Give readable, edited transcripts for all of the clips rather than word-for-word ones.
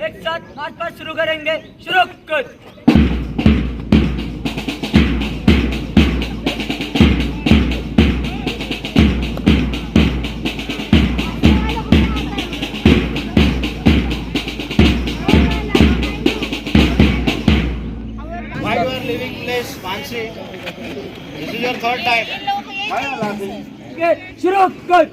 एक साथ march past शुरू करेंगे। शुरू कर। Why you are leaving place, Mansi? This is your third time. Why you are laughing? शुरू कर।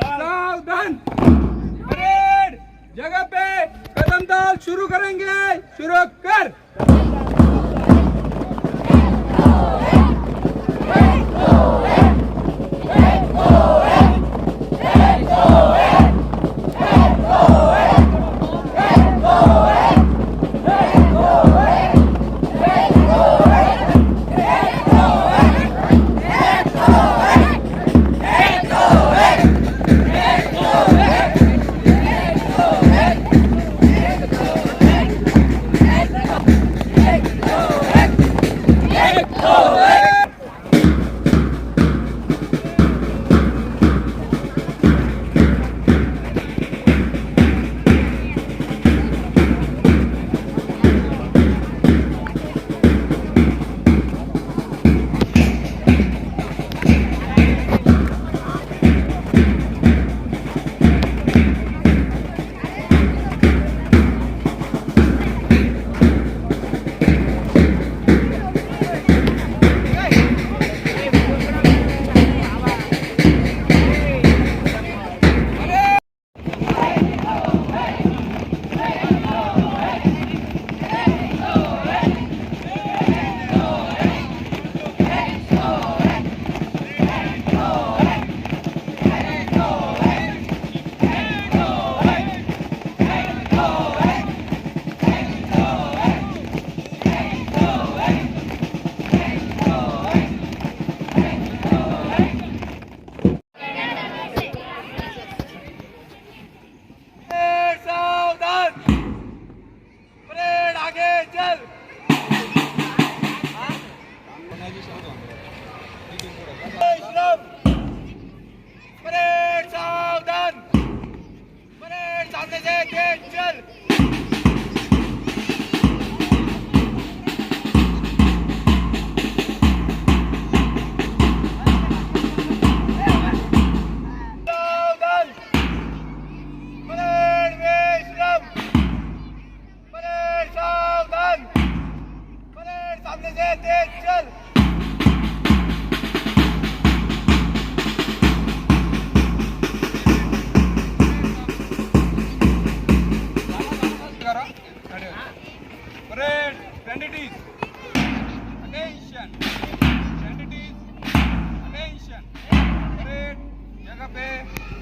सावधान, परेड जगह पे कदम डाल शुरू करेंगे। शुरू कर।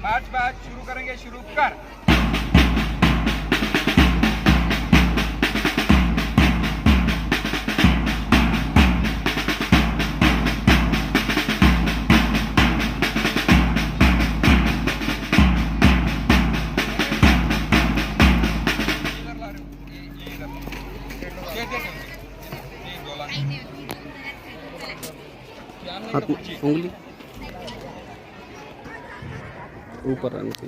मार्च पास्ट शुरू करेंगे। शुरू कर। उंगली ऊपर आने से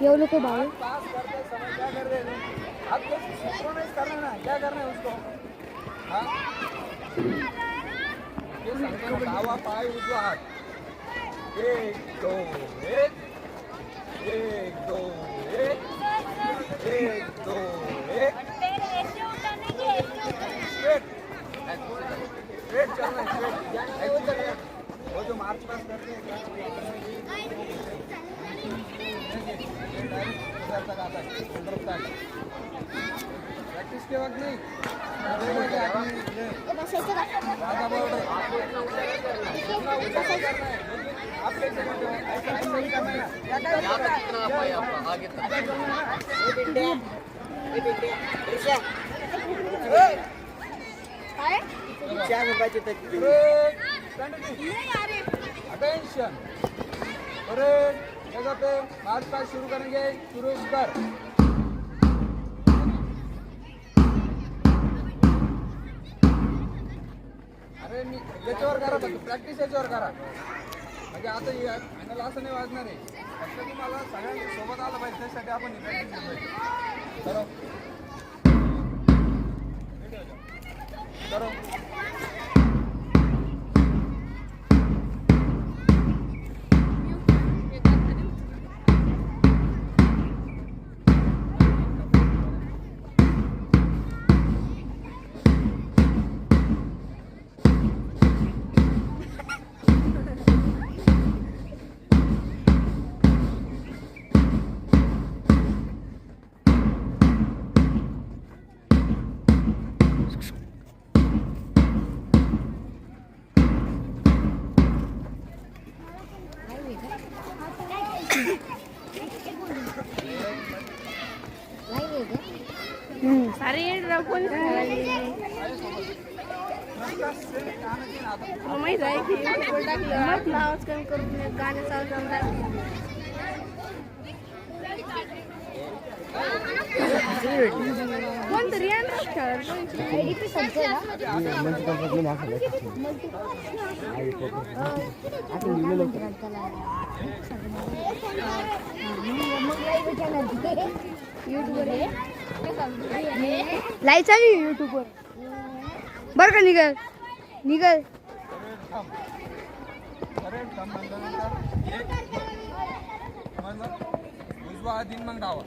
ये लोग को बाल पास करते समय क्या कर रहे हैं? आपको सिंक्रोनाइज करना है ना, क्या करना है उसको? हाँ? ये संख्या डावा पाय उजवा हात। 1 2 1 1 2 1 1 2 1 स्ट्रेट चलना है, स्ट्रेट। वो जो मार्च पास करते हैं उधर तक आता है, उधर तक प्रैक्टिस के वक्त नहीं। इतना ऊंचा नहीं करना है, लेकिन आप कैसे करते हो? ऐसा नहीं करना है ना। क्या करना है? आगे अटेंशन, जगह पे मार्च पास शुरू करेंगे। शुरू कर। अरे मी याच्यावर करा, फक्त प्रॅक्टिस याच्यावर करा. म्हणजे आता फायनल असं नाही वाजणार आहे. फक्त तुम्हाला सगळ्यांनी सोबत आलं पाहिजे, त्यासाठी आपण प्रॅक्टिस केली पाहिजे. करो. सारे माहित आहे की टाकलं आवाज कमी करून गाणे चालू कोणतरी इथे सध्या लाईव्ह चालू युट्यूबवर बरं का निघल उजवा दिन मग डावा.